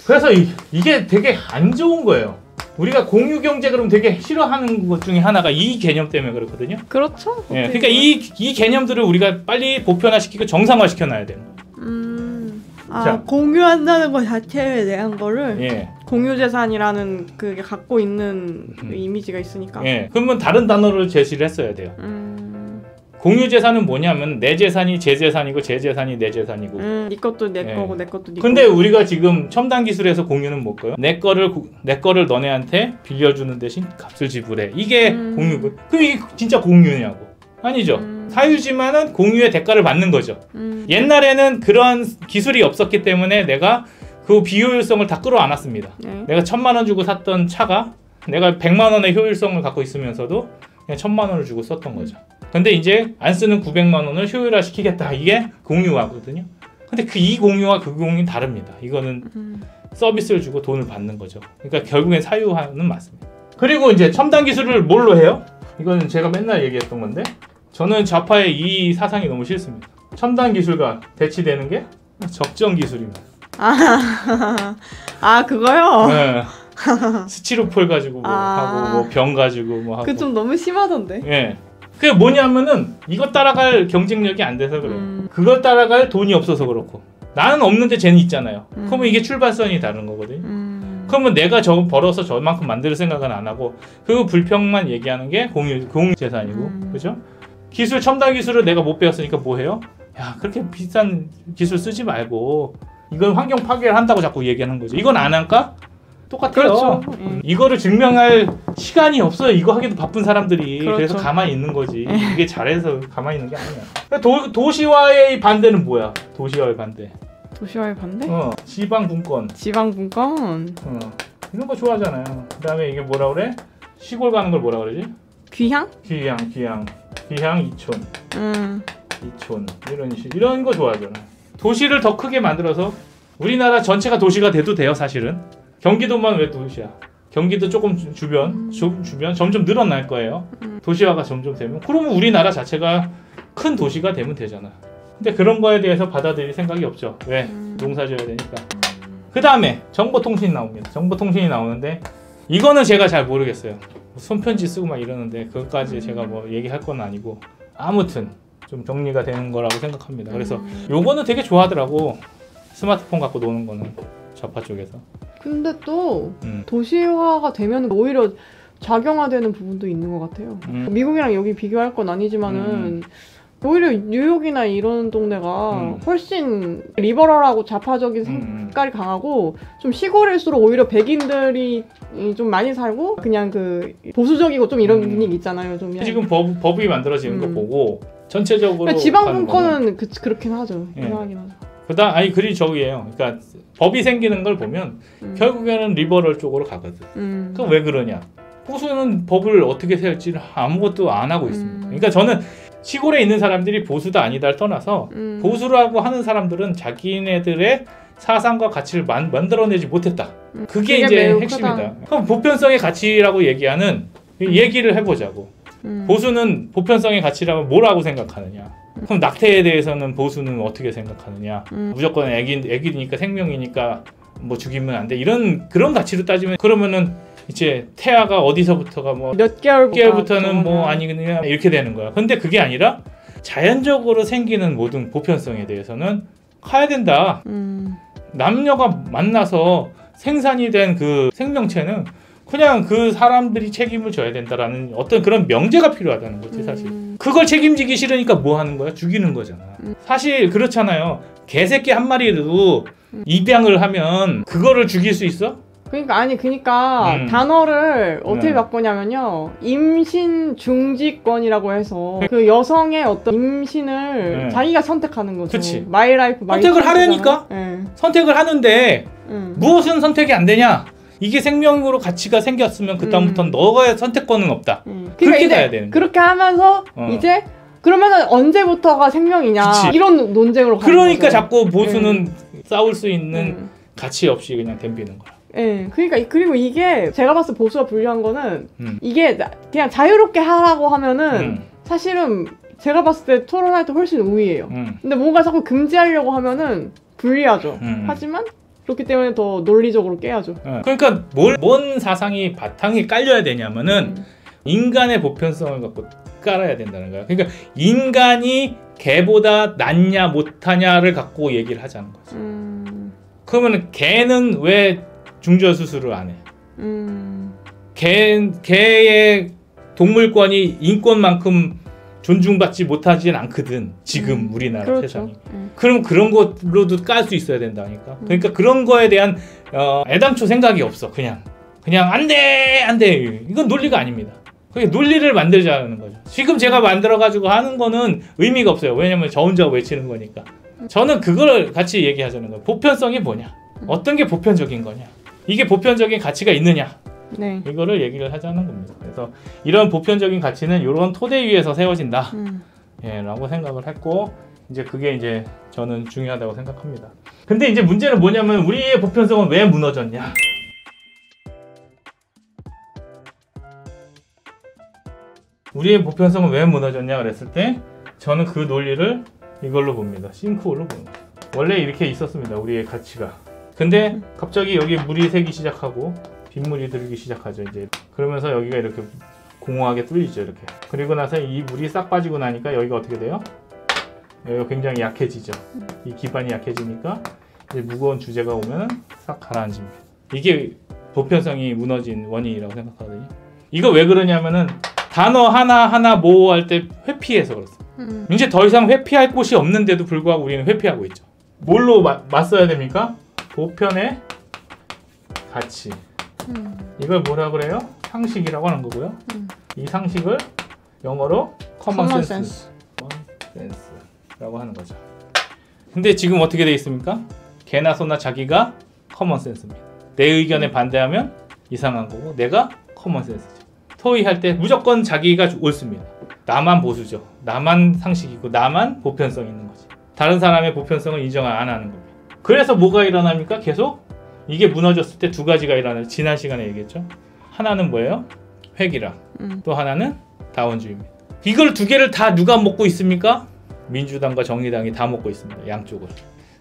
그래서 이게 되게 안 좋은 거예요. 우리가 공유경제 그럼 되게 싫어하는 것 중에 하나가 이 개념 때문에 그렇거든요. 그렇죠. 예, 그러니까 이 개념들을 우리가 빨리 보편화시키고 정상화시켜놔야 되는 거예요. 자, 공유한다는 것 자체에 대한 거를 공유재산이라는 그게 갖고 있는 그 이미지가 있으니까. 예, 그러면 다른 단어를 제시를 했어야 돼요. 공유재산은 뭐냐면 내 재산이 제 재산이고 제 재산이 내 재산이고 네 것도 내 거고 내 것도 네 근데 거고. 우리가 지금 첨단 기술에서 공유는 뭘까요? 내 거를 너네한테 빌려주는 대신 값을 지불해. 이게 공유고. 그럼 이게 진짜 공유냐고. 아니죠. 사유지만은 공유의 대가를 받는 거죠. 옛날에는 그런 기술이 없었기 때문에 내가 그 비효율성을 다 끌어안았습니다. 내가 1000만 원 주고 샀던 차가 내가 100만 원의 효율성을 갖고 있으면서도 그냥 1000만 원을 주고 썼던 거죠. 근데 이제 안 쓰는 900만 원을 효율화 시키겠다. 이게 공유화거든요. 근데 이 공유와 그 공유는 다릅니다. 이거는 서비스를 주고 돈을 받는 거죠. 그러니까 결국엔 사유화는 맞습니다. 그리고 이제 첨단 기술을 뭘로 해요? 이거는 제가 맨날 얘기했던 건데 저는 좌파의 이 사상이 너무 싫습니다. 첨단 기술과 대치되는 게 적정 기술입니다. 그거요? 네. 스티로폴 가지고 뭐 하고 뭐 병 가지고 뭐 하고. 그 좀 너무 심하던데. 예. 그게 뭐냐면은 이것 따라갈 경쟁력이 안 돼서 그래요. 그걸 따라갈 돈이 없어서 그렇고. 나는 없는데 쟤는 있잖아요. 그러면 이게 출발선이 다른 거거든요. 그러면 내가 저 벌어서 저만큼 만들 생각은 안 하고 그 불평만 얘기하는 게 공유 재산이고, 그죠? 기술 첨단 기술을 내가 못 배웠으니까 뭐 해요? 야, 그렇게 비싼 기술 쓰지 말고 이건 환경 파괴를 한다고 자꾸 얘기하는 거죠. 이건 안 할까? 똑같아요. 그렇죠. 이거를 증명할 시간이 없어요. 이거 하기도 바쁜 사람들이. 그렇죠. 그래서 가만히 있는 거지. 이게 잘해서 가만히 있는 게 아니야. 도시화의 반대는 뭐야? 도시화의 반대. 도시화의 반대? 지방분권. 지방분권. 이런 거 좋아하잖아요. 그 다음에 이게 뭐라 그래? 시골 가는 걸 뭐라 그러지? 귀향? 귀향 이촌. 이촌 이런 거 좋아하잖아. 도시를 더 크게 만들어서 우리나라 전체가 도시가 돼도 돼요. 사실은 경기도만 왜 도시야? 경기도 조금 주변 점점 늘어날 거예요. 도시화가 점점 되면 그러면 우리나라 자체가 큰 도시가 되면 되잖아. 근데 그런 거에 대해서 받아들일 생각이 없죠. 왜? 농사 지어야 되니까. 그 다음에 정보통신이 나옵니다. 정보통신이 나오는데 이거는 제가 잘 모르겠어요. 손편지 쓰고 막 이러는데 그것까지 제가 뭐 얘기할 건 아니고 아무튼 좀 정리가 되는 거라고 생각합니다. 그래서 요거는 되게 좋아하더라고. 스마트폰 갖고 노는 거는 좌파 쪽에서. 근데 또 도시화가 되면 오히려 작용화되는 부분도 있는 것 같아요. 미국이랑 여기 비교할 건 아니지만은 오히려 뉴욕이나 이런 동네가 훨씬 리버럴하고 좌파적인 색깔이 강하고 좀 시골일수록 오히려 백인들이 좀 많이 살고 그냥 그 보수적이고 좀 이런 분위기 있잖아요. 좀 지금 법이 만들어지는 거 보고 전체적으로 그러니까 지방 분권은 그렇긴 하죠. 예. 이상하긴 하죠. 그다음 그리 저기예요. 그러니까 법이 생기는 걸 보면 결국에는 리버럴 쪽으로 가거든. 그럼 왜 그러냐? 보수는 법을 어떻게 세울지 아무것도 안 하고 있습니다. 그러니까 저는 시골에 있는 사람들이 보수다 아니다를 떠나서 보수라고 하는 사람들은 자기네들의 사상과 가치를 만들어내지 못했다. 그게 이제 핵심이다. 크다. 그럼 보편성의 가치라고 얘기하는 얘기를 해보자고. 보수는 보편성의 가치라면 뭐라고 생각하느냐? 그럼 낙태에 대해서는 보수는 어떻게 생각하느냐? 무조건 애기니까 생명이니까 뭐 죽이면 안 돼. 그런 가치로 따지면 그러면은 이제 태아가 어디서부터가 뭐 몇 개월부터는 뭐 아니 그냥 이렇게 되는 거야. 근데 그게 아니라 자연적으로 생기는 모든 보편성에 대해서는 가야 된다. 남녀가 만나서 생산이 된 그 생명체는 그냥 그 사람들이 책임을 져야 된다라는 어떤 그런 명제가 필요하다는 거지 사실. 그걸 책임지기 싫으니까 뭐 하는 거야? 죽이는 거잖아. 사실 그렇잖아요. 개새끼 한 마리라도 입양을 하면 그거를 죽일 수 있어? 그러니까 단어를 어떻게 바꾸냐면요. 임신 중지권이라고 해서 그 여성의 어떤 임신을 자기가 선택하는 거죠. 그치. 마이 라이프 선택을 하려니까 선택을 하는데 무엇은 선택이 안 되냐? 이게 생명으로 가치가 생겼으면 그다음부터는 너의 선택권은 없다. 그렇게 가야 되는 거야. 그렇게 하면서 이제 그러면은 언제부터가 생명이냐 그치. 이런 논쟁으로 가는 그러니까 거죠. 자꾸 보수는 싸울 수 있는 가치 없이 그냥 덤비는 거야. 예, 그러니까 그리고 이게 제가 봤을 때 보수가 불리한 거는 이게 그냥 자유롭게 하라고 하면은 사실은 제가 봤을 때 토론할 때 훨씬 우위예요. 근데 뭔가 자꾸 금지하려고 하면은 불리하죠. 하지만 그렇기 때문에 더 논리적으로 깨야죠. 그러니까 뭔 사상이 바탕이 깔려야 되냐면은 인간의 보편성을 갖고 깔아야 된다는 거야. 그러니까 인간이 개보다 낫냐 못하냐를 갖고 얘기를 하자는 거지. 그러면 개는 왜 중절 수술을 안 해? 개의 동물권이 인권만큼 존중받지 못하진 않거든. 지금 우리나라 그렇죠. 세상이. 그럼 그런 것로도 깔 수 있어야 된다니까. 그러니까 그런 거에 대한 애당초 생각이 없어. 그냥 안 돼. 이건 논리가 아닙니다. 그게 논리를 만들자는 거죠. 지금 제가 만들어가지고 하는 거는 의미가 없어요. 왜냐면 저 혼자 외치는 거니까. 저는 그걸 같이 얘기하자는 거예요. 보편성이 뭐냐? 어떤 게 보편적인 거냐? 이게 보편적인 가치가 있느냐? 네. 이거를 얘기를 하자는 겁니다. 그래서 이런 보편적인 가치는 이런 토대 위에서 세워진다. 라고 생각을 했고 이제 그게 이제 저는 중요하다고 생각합니다. 근데 이제 문제는 뭐냐면 우리의 보편성은 왜 무너졌냐? 우리의 보편성은 왜 무너졌냐 그랬을 때 저는 그 논리를 이걸로 봅니다. 싱크홀로 봅니다. 원래 이렇게 있었습니다. 우리의 가치가. 근데 갑자기 여기 물이 새기 시작하고 빗물이 들기 시작하죠. 이제 그러면서 여기가 이렇게 공허하게 뚫리죠. 이렇게. 그리고 나서 이 물이 싹 빠지고 나니까 여기가 어떻게 돼요? 여기가 굉장히 약해지죠. 이 기반이 약해지니까 이제 무거운 주제가 오면 싹 가라앉습니다. 이게 보편성이 무너진 원인이라고 생각하거든요. 이거 왜 그러냐면은 단어 하나 모호할 때 회피해서 그렇습니다. 이제 더 이상 회피할 곳이 없는데도 불구하고 우리는 회피하고 있죠. 뭘로 맞서야 됩니까? 보편의 가치. 이걸 뭐라 그래요? 상식이라고 하는 거고요. 이 상식을 영어로 common sense. 라고 하는 거죠. 근데 지금 어떻게 돼 있습니까? 개나 소나 자기가 common sense입니다. 내 의견에 반대하면 이상한 거고 내가 common sense죠. 토의할 때 무조건 자기가 옳습니다. 나만 보수죠. 나만 상식이고 나만 보편성 있는 거지. 다른 사람의 보편성을 인정 안 하는 겁니다. 그래서 뭐가 일어납니까? 계속 이게 무너졌을 때 두 가지가 일어나요. 지난 시간에 얘기했죠. 하나는 뭐예요? 회기랑 또 하나는 다원주의입니다. 이걸 두 개를 다 누가 먹고 있습니까? 민주당과 정의당이 다 먹고 있습니다. 양쪽을.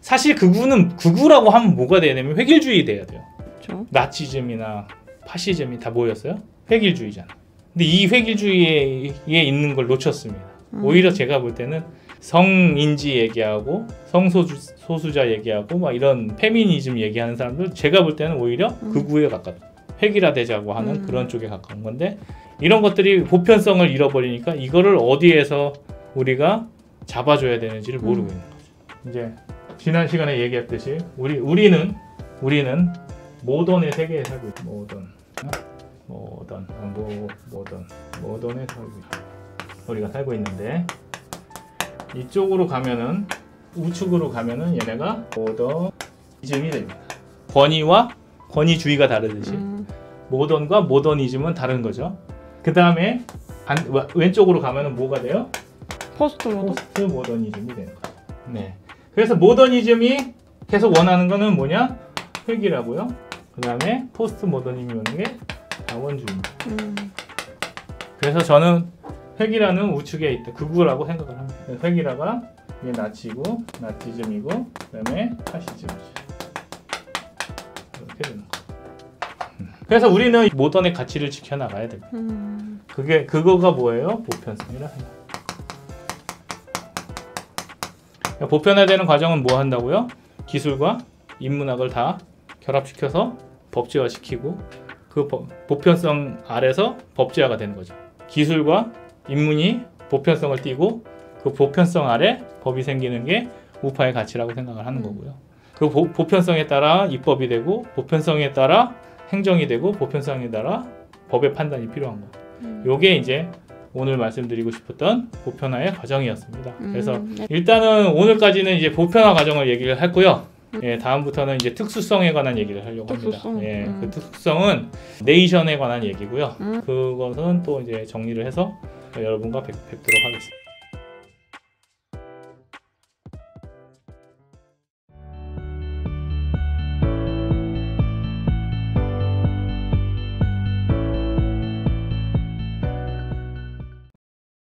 사실 극우라고 하면 뭐가 돼야 되냐면 획일주의 돼야 돼요. 그렇죠. 나치즘이나 파시즘이 다 뭐였어요? 획일주의잖아. 근데 이 획일주의에 있는 걸 놓쳤습니다. 오히려 제가 볼 때는 성인지 얘기하고 성소수자 얘기하고 막 이런 페미니즘 얘기하는 사람들 제가 볼 때는 오히려 극우에 가깝다. 획일화되자고 하는 그런 쪽에 가까운 건데 이런 것들이 보편성을 잃어버리니까 이거를 어디에서 우리가 잡아줘야 되는지를 모르고 있는 거죠. 이제 지난 시간에 얘기했듯이 우리는 모던의 세계에 살고 있죠. 모던에 살고 있죠. 우리가 살고 있는데 이쪽으로 가면은 우측으로 가면은 얘네가 모더니즘이 됩니다. 권위주의가 다르듯이 모던과 모더니즘은 다른 거죠. 그 다음에 왼쪽으로 가면은 뭐가 돼요? 포스트 모더니즘이 되는 거예요. 네. 그래서 모더니즘이 계속 원하는 거는 뭐냐? 획일하고요. 그 다음에 포스트 모더니즘이 오는 게 자원주의입니다. 그래서 저는 획일화는 우측에 있다. 극우라고 생각을 합니다. 획일화가 이게 나치즘이고, 그 다음에 파시즘이죠. 이렇게 되는 거예요. 그래서 우리는 모던의 가치를 지켜나가야 됩니다. 그거가 뭐예요? 보편성이라 생각합니다. 보편화되는 과정은 뭐 한다고요? 기술과 인문학을 다 결합시켜서 법제화시키고 그 보편성 아래서 법제화가 되는 거죠. 기술과 인문이 보편성을 띠고 그 보편성 아래 법이 생기는 게 우파의 가치라고 생각을 하는 거고요. 그 보편성에 따라 입법이 되고 보편성에 따라 행정이 되고 보편성에 따라 법의 판단이 필요한 거. 요게 이제 오늘 말씀드리고 싶었던 보편화의 과정이었습니다. 그래서 일단은 오늘까지는 이제 보편화 과정을 얘기를 했고요. 예, 다음부터는 이제 특수성에 관한 얘기를 하려고 합니다. 예, 그 특수성은 네이션에 관한 얘기고요. 그것은 또 이제 정리를 해서 여러분과 뵙도록 하겠습니다.